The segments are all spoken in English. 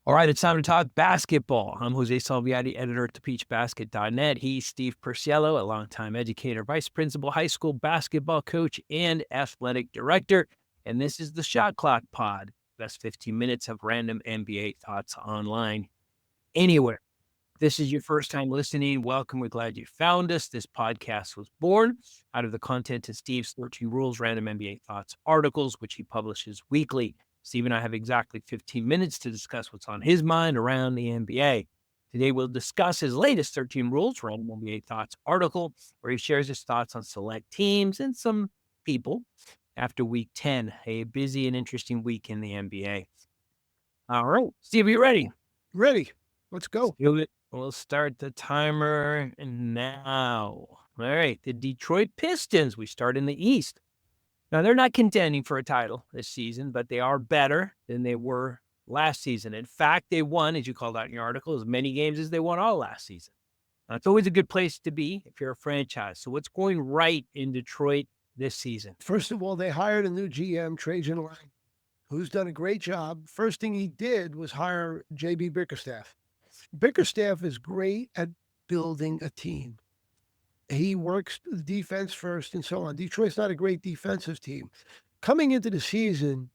All right, it's time to talk basketball. I'm Jose Salviati, editor at thepeachbasket.net. He's Steve Purciello, a longtime educator, vice principal, high school basketball coach, and athletic director. And this is the Shot Clock Pod. Best 15 minutes of random NBA thoughts online, anywhere. If this is your first time listening, welcome. We're glad you found us. This podcast was born out of the content of Steve's 13 Rules Random NBA Thoughts articles, which he publishes weekly. Steve and I have exactly 15 minutes to discuss what's on his mind around the NBA. Today, we'll discuss his latest 13 Rules Random NBA Thoughts article, where he shares his thoughts on select teams and some people after week 10, a busy and interesting week in the NBA. All right, Steve, are you ready? Ready. Let's go. Let's do it. We'll start the timer now. All right, the Detroit Pistons. We start in the East. Now, they're not contending for a title this season, but they are better than they were last season. In fact, they won, as you called out in your article, as many games as they won all last season. Now, it's always a good place to be if you're a franchise. So what's going right in Detroit this season? First of all, they hired a new GM, Traian Langdon, who's done a great job. First thing he did was hire JB Bickerstaff. Bickerstaff is great at building a team. He works the defense first and so on. Detroit's not a great defensive team. Coming into the season,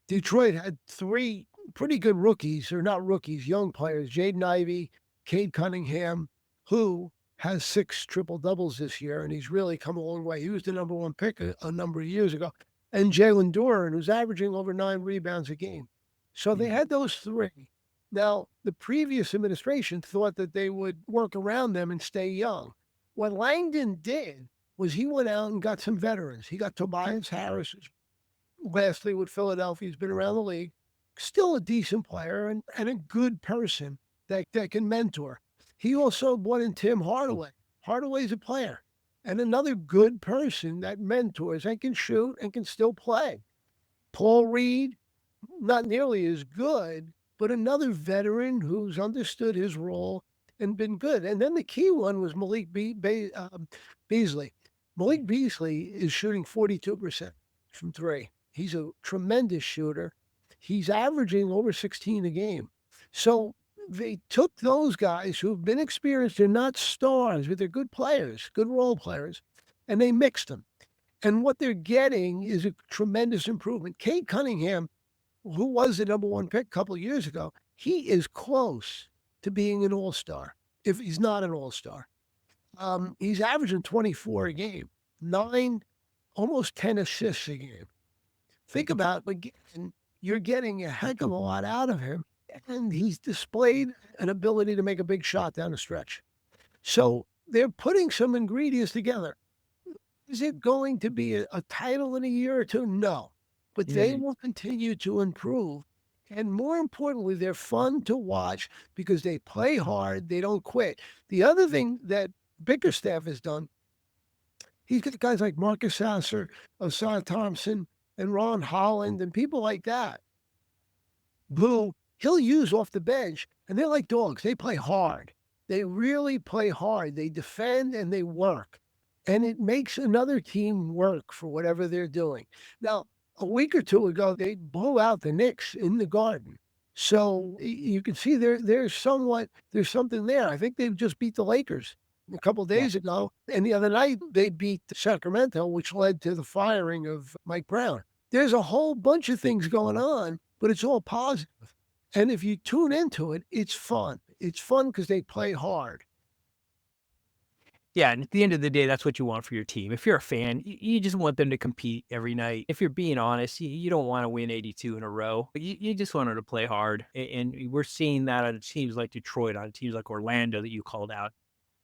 Detroit had three pretty good rookies, or not rookies, young players, Jaden Ivey, Cade Cunningham, who has 6 triple-doubles this year, and he's really come a long way. He was the number 1 pick a number of years ago. And Jalen Duren, who's averaging over 9 rebounds a game. So they had those three. Now, the previous administration thought that they would work around them and stay young. What Langdon did was he went out and got some veterans. He got Tobias Harris, lastly with Philadelphia. He's been around the league. Still a decent player and a good person that can mentor. He also brought in Tim Hardaway. Hardaway's a player and another good person that mentors and can shoot and can still play. Paul Reed, not nearly as good, but another veteran who's understood his role and been good. And then the key one was Malik Beasley. Malik Beasley is shooting 42% from 3. He's a tremendous shooter. He's averaging over 16 a game. So they took those guys who've been experienced. They're not stars, but they're good players, good role players, and they mixed them. And what they're getting is a tremendous improvement. Cade Cunningham, who was the number 1 pick a couple of years ago, he is close to being an all-star, if he's not an all-star. He's averaging 24 a game, 9, almost 10 assists a game. Think about, again, you're getting a heck of a lot out of him, and he's displayed an ability to make a big shot down the stretch. So they're putting some ingredients together. Is it going to be a title in a year or two? No, but they will continue to improve. And more importantly, they're fun to watch because they play hard. They don't quit. The other thing that Bickerstaff has done, he's got guys like Marcus Sasser, Osai Thompson, and Ron Holland, and people like that, who he'll use off the bench, and they're like dogs. They play hard. They really play hard. They defend and they work. And it makes another team work for whatever they're doing. Now, a week or two ago, they blew out the Knicks in the Garden. So you can see there's something there. I think they've just beat the Lakers a couple of days ago. And the other night, they beat Sacramento, which led to the firing of Mike Brown. There's a whole bunch of things going on, but it's all positive. And if you tune into it, it's fun. It's fun because they play hard. Yeah, and at the end of the day, that's what you want for your team. If you're a fan, you just want them to compete every night. If you're being honest, you don't want to win 82 in a row. You just want them to play hard. And we're seeing that on teams like Detroit, on teams like Orlando that you called out,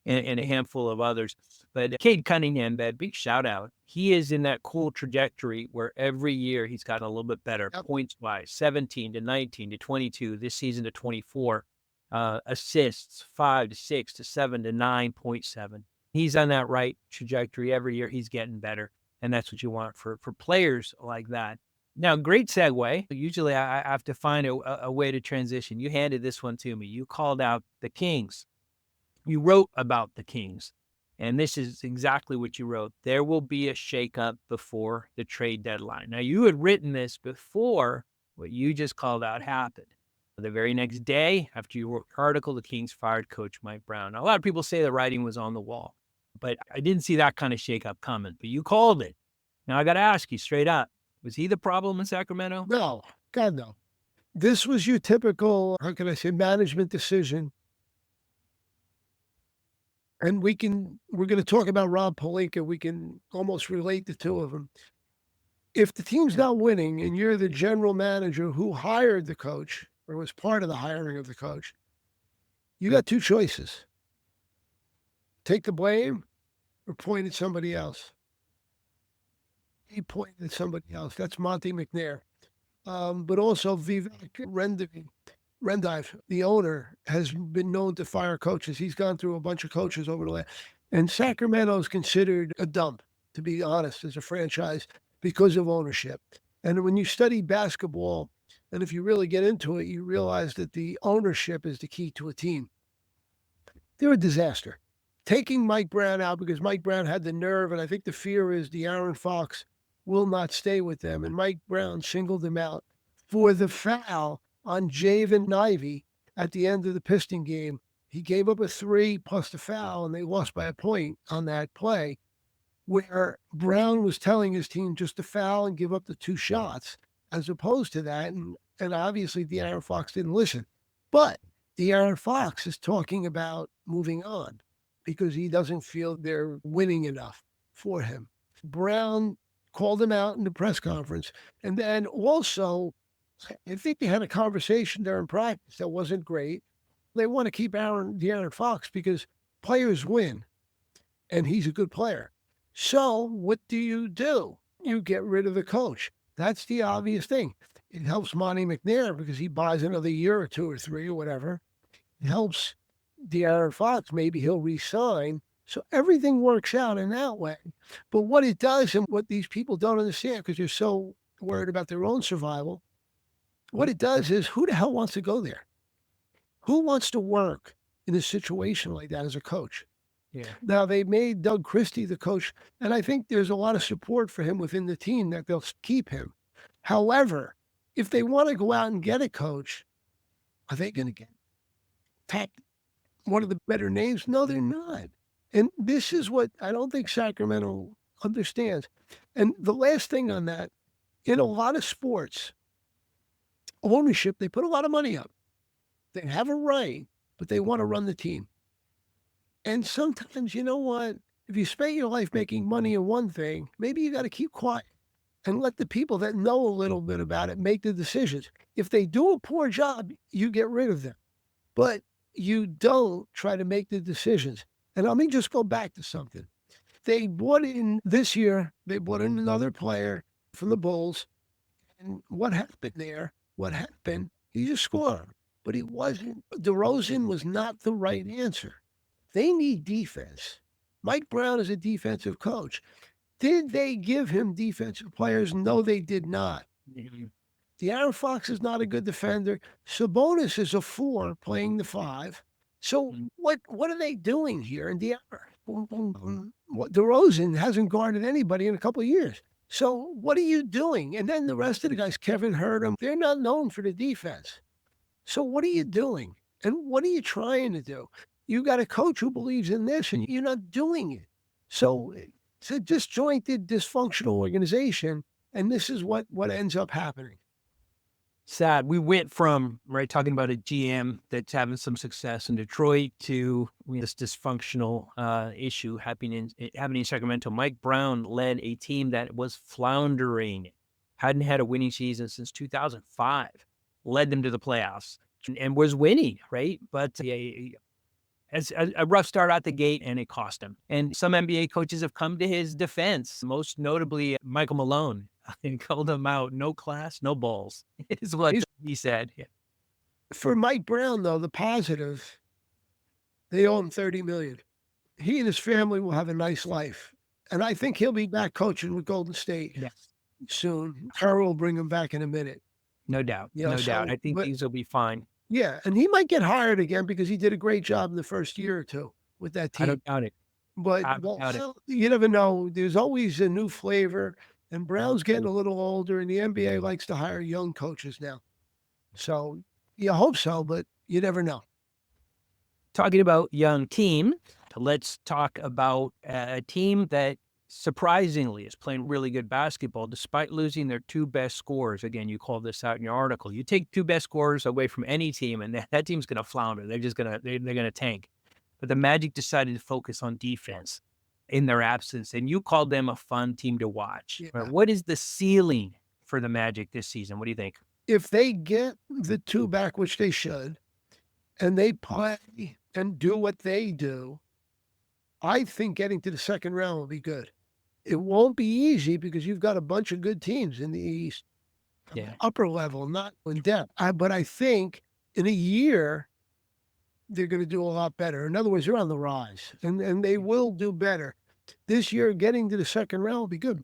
and a handful of others. But Cade Cunningham, that big shout out, he is in that cool trajectory where every year he's gotten a little bit better, points-wise, 17 to 19 to 22, this season to 24. Assists, 5 to 6 to 7 to 9.7. He's on that right trajectory. Every year he's getting better. And that's what you want for players like that. Now, great segue. Usually I have to find a way to transition. You handed this one to me. You called out the Kings. You wrote about the Kings. And this is exactly what you wrote. There will be a shakeup before the trade deadline. Now, you had written this before what you just called out happened. The very next day, after you wrote the article, the Kings fired Coach Mike Brown. Now, a lot of people say the writing was on the wall, but I didn't see that kind of shakeup coming. But you called it. Now, I got to ask you straight up, was he the problem in Sacramento? No, God, no. This was your typical, how can I say, management decision. And we're going to talk about Rob Pelinka. We can almost relate the two of them. If the team's not winning and you're the general manager who hired the coach or was part of the hiring of the coach, you got two choices. Take the blame or point at somebody else. He pointed at somebody else. That's Monty McNair. But also Vivek Rendive, the owner, has been known to fire coaches. He's gone through a bunch of coaches over the last, and Sacramento is considered a dump, to be honest, as a franchise because of ownership. And when you study basketball, and if you really get into it, you realize that the ownership is the key to a team. They're a disaster. Taking Mike Brown out because Mike Brown had the nerve, and I think the fear is De'Aaron Fox will not stay with them. And Mike Brown singled him out for the foul on Javen Ivey at the end of the Piston game. He gave up a 3 plus the foul, and they lost by a point on that play, where Brown was telling his team just to foul and give up the 2 shots, as opposed to that. And obviously De'Aaron Fox didn't listen. But De'Aaron Fox is talking about moving on because he doesn't feel they're winning enough for him. Brown called him out in the press conference. And then also, I think they had a conversation during practice that wasn't great. They want to keep De'Aaron Fox because players win, and he's a good player. So what do? You get rid of the coach. That's the obvious thing. It helps Monty McNair because he buys another year or 2 or 3 or whatever. It helps De'Aaron Fox. Maybe he'll resign. So everything works out in that way. But what it does, and what these people don't understand because they're so worried about their own survival, what it does is, who the hell wants to go there? Who wants to work in a situation like that as a coach? Yeah. Now, they made Doug Christie the coach, and I think there's a lot of support for him within the team that they'll keep him. However, if they want to go out and get a coach, are they going to get one of the better names? No, they're not. And this is what I don't think Sacramento understands. And the last thing on that, in a lot of sports, ownership, they put a lot of money up. They have a right, but they want to run the team. And sometimes, you know what? If you spend your life making money in one thing, maybe you got to keep quiet and let the people that know a little bit about it make the decisions. If they do a poor job, you get rid of them. But you don't try to make the decisions. And let me just go back to something. They brought in this year, they brought in another player from the Bulls. And what happened there? What happened? He just scored. But he wasn't. DeRozan was not the right answer. They need defense. Mike Brown is a defensive coach. Did they give him defensive players? No, they did not. De'Aaron Fox is not a good defender. Sabonis is a 4 playing the 5. So what are they doing here? And DeRozan hasn't guarded anybody in a couple of years. So what are you doing? And then the rest of the guys, Kevin Herter, they're not known for the defense. So what are you doing? And what are you trying to do? You got a coach who believes in this, and you're not doing it. So it's a disjointed, dysfunctional organization, and this is what ends up happening. Sad. We went from, talking about a GM that's having some success in Detroit to this dysfunctional issue happening in Sacramento. Mike Brown led a team that was floundering, hadn't had a winning season since 2005, led them to the playoffs and was winning, right? But as a rough start out the gate, and it cost him. And some NBA coaches have come to his defense, most notably Michael Malone, and called him out. No class, no balls, is what he said. Yeah. For Mike Brown, though, the positive, they owe him $30 million. He and his family will have a nice life. And I think he'll be back coaching with Golden State soon. Harold will bring him back in a minute. No doubt. No doubt. I think things will be fine. Yeah, and he might get hired again because he did a great job in the first year or 2 with that team. I don't doubt it. But you never know. There's always a new flavor, and Brown's getting a little older, and the NBA likes to hire young coaches now. So You hope so, but you never know. Talking about young team, let's talk about a team that surprisingly is playing really good basketball despite losing their two best scorers. Again, you call this out in your article. You take two best scorers away from any team, and that team's going to flounder. They're just they're going to tank. But the Magic decided to focus on defense in their absence, and you called them a fun team to watch. Yeah. Right? What is the ceiling for the Magic this season? What do you think? If they get the two back, which they should, and they play and do what they do, I think getting to the second round will be good. It won't be easy because you've got a bunch of good teams in the East. Yeah. Upper level, not in depth. But I think in a year, they're going to do a lot better. In other words, they're on the rise, and they will do better. This year, getting to the second round will be good.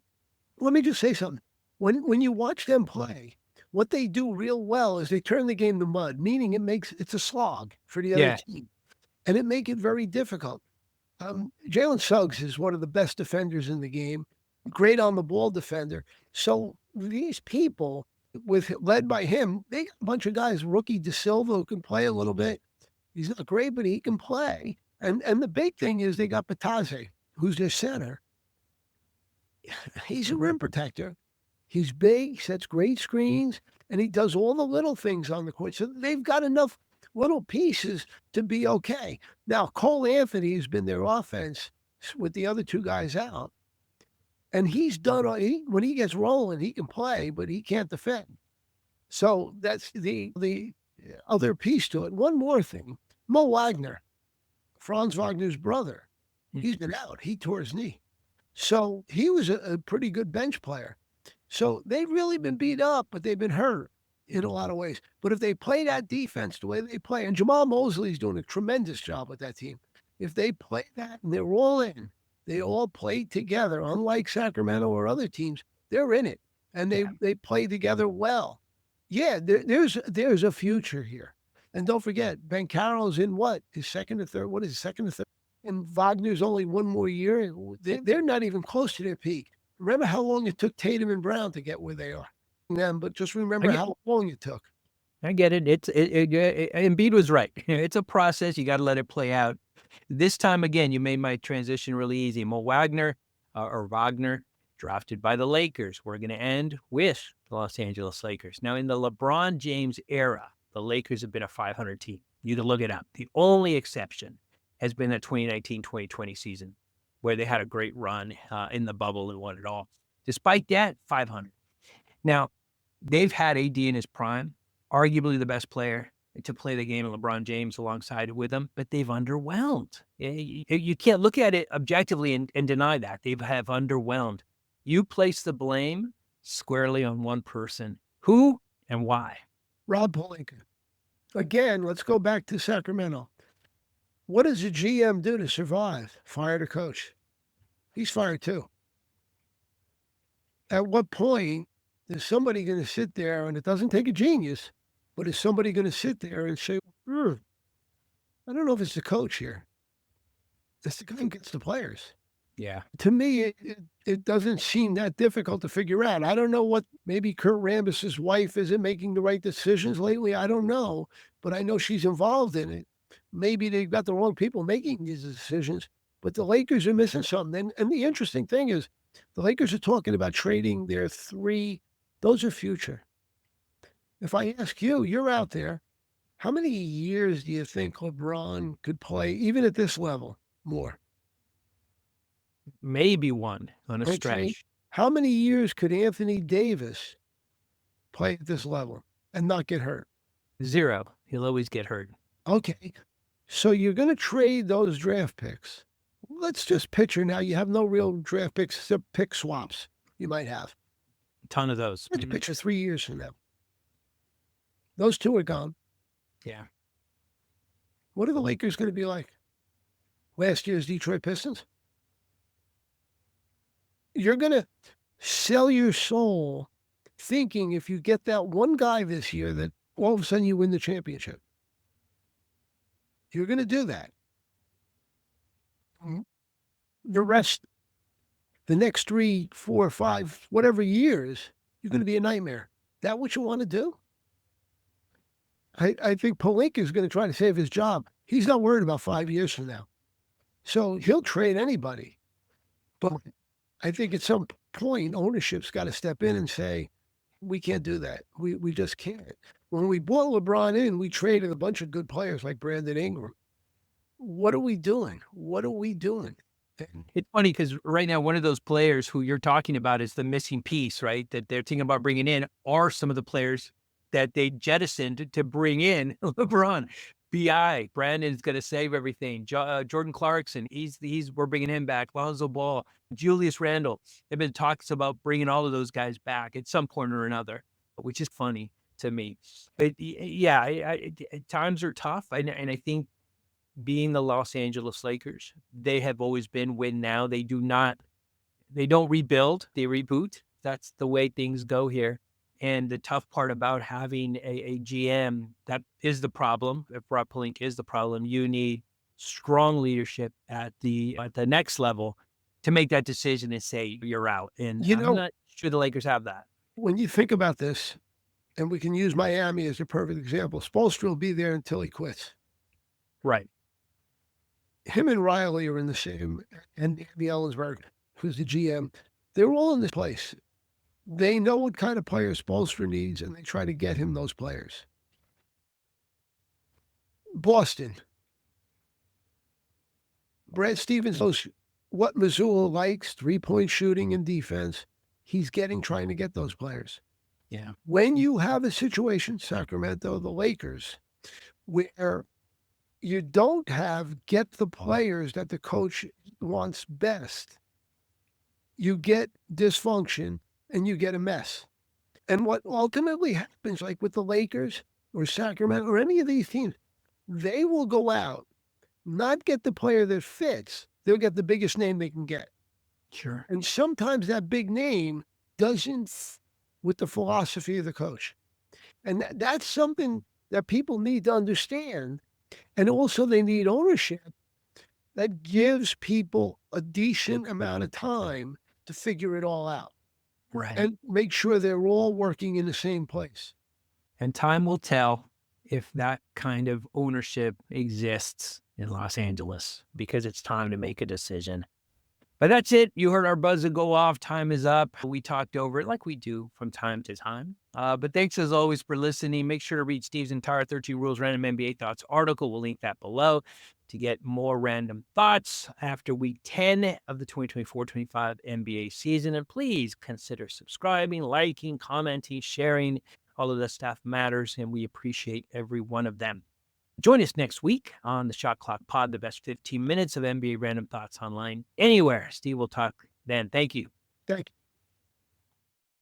Let me just say something. When you watch them play, what they do real well is they turn the game to mud, meaning it's a slog for the other team, and it make it very difficult. Jalen Suggs is one of the best defenders in the game, great on the ball defender. So these people, led by him, they got a bunch of guys. Rookie De Silva who can play a little bit. He's not great, but he can play. And the big thing is they got Batase, who's their center. He's a rim protector. He's big, sets great screens, and he does all the little things on the court. So they've got enough little pieces to be okay. Now, Cole Anthony has been their offense with the other two guys out. And he's done, when he gets rolling, he can play, but he can't defend. So that's the other piece to it. One more thing. Mo Wagner, Franz Wagner's brother, he's been out. He tore his knee. So he was a pretty good bench player. So they've really been beat up, but they've been hurt in a lot of ways. But if they play that defense the way they play, and Jamal Mosley's doing a tremendous job with that team, if they play that and they're all in, they all play together, unlike Sacramento or other teams, they're in it. And they play together well. Yeah, there's a future here. And don't forget, Ben Carroll's in what? His second or third? What is it, second or third? And Wagner's only one more year. They're not even close to their peak. Remember how long it took Tatum and Brown to get where they are. But just remember how long it took. I get it. Embiid was right. It's a process. You got to let it play out. This time, again, you made my transition really easy. Mo Wagner, drafted by the Lakers. We're going to end with the Los Angeles Lakers. Now, in the LeBron James era, the Lakers have been a 500 team. You can look it up. The only exception has been the 2019-2020 season, where they had a great run in the bubble and won it all. Despite that, 500. Now, they've had AD in his prime, arguably the best player to play the game, and LeBron James alongside with them, but they've underwhelmed. You can't look at it objectively and deny that. They have underwhelmed. You place the blame squarely on one person. Who and why? Rob Pelinka. Again, let's go back to Sacramento. What does a GM do to survive? Fire the coach. He's fired too. At what point is somebody going to sit there, and it doesn't take a genius, but is somebody going to sit there and say, I don't know if it's the coach here. It's the guy who gets the players. Yeah. To me, it doesn't seem that difficult to figure out. I don't know what, maybe Kurt Rambis's wife isn't making the right decisions lately. I don't know, but I know she's involved in it. Maybe they've got the wrong people making these decisions, but the Lakers are missing something. And the interesting thing is the Lakers are talking about trading their three. Those are future. If I ask you, you're out there, how many years do you think LeBron could play, even at this level, more? Maybe one on a stretch. How many years could Anthony Davis play at this level and not get hurt? 0. He'll always get hurt. Okay. So you're going to trade those draft picks. Let's just picture now you have no real draft picks except pick swaps you might have. A ton of those. Let's picture 3 years from now. Those two are gone. Yeah. What are the Lakers going to be like? Last year's Detroit Pistons? You're going to sell your soul thinking if you get that one guy this year that all of a sudden you win the championship. You're going to do that. The rest, the next 3, 4, 5, whatever years, you're going to be a nightmare. That what you want to do? I think Pelinka is going to try to save his job. He's not worried about 5 years from now. So he'll trade anybody. But I think at some point, ownership's got to step in and say, we can't do that. We just can't. When we brought LeBron in, we traded a bunch of good players like Brandon Ingram. What are we doing? What are we doing? It's funny because right now, one of those players who you're talking about is the missing piece, right? That they're thinking about bringing in are some of the players that they jettisoned to bring in LeBron. BI, Brandon's going to save everything. Jordan Clarkson, we're bringing him back. Lonzo Ball, Julius Randle. They've been talks about bringing all of those guys back at some point or another, which is funny to me. But yeah, times are tough, and I think being the Los Angeles Lakers, they have always been win now. They don't rebuild, they reboot. That's the way things go here. And the tough part about having a GM, that is the problem. If Rob Pelinka is the problem, you need strong leadership at the next level to make that decision and say you're out. And I'm not sure the Lakers have that. When you think about this, and we can use Miami as a perfect example, Spoelstra will be there until he quits. Right. Him and Riley are in the same, and Andy Ellensberg, who's the GM, they're all in this place. They know what kind of players Spoelstra needs, and they try to get him those players. Boston. Brad Stevens knows what Missoula likes, three-point shooting and defense. He's trying to get those players. Yeah. When you have a situation, Sacramento, the Lakers, where you don't get the players that the coach wants best, you get dysfunction and you get a mess. And what ultimately happens, like with the Lakers or Sacramento or any of these teams, they will go out, not get the player that fits. They'll get the biggest name they can get. Sure. And sometimes that big name doesn't fit with the philosophy of the coach. And that's something that people need to understand. And also they need ownership that gives people a decent amount of time to figure it all out. Right. And make sure they're all working in the same place. And time will tell if that kind of ownership exists in Los Angeles, because it's time to make a decision. But that's it. You heard our buzzer go off. Time is up. We talked over it like we do from time to time. But thanks as always for listening. Make sure to read Steve's entire 13 Rules Random NBA Thoughts article. We'll link that below to get more random thoughts after week 10 of the 2024-25 NBA season. And please consider subscribing, liking, commenting, sharing. All of that stuff matters, and we appreciate every one of them. Join us next week on the Shot Clock Pod, the best 15 minutes of NBA random thoughts online anywhere. Steve will talk then. Thank you. Thank you.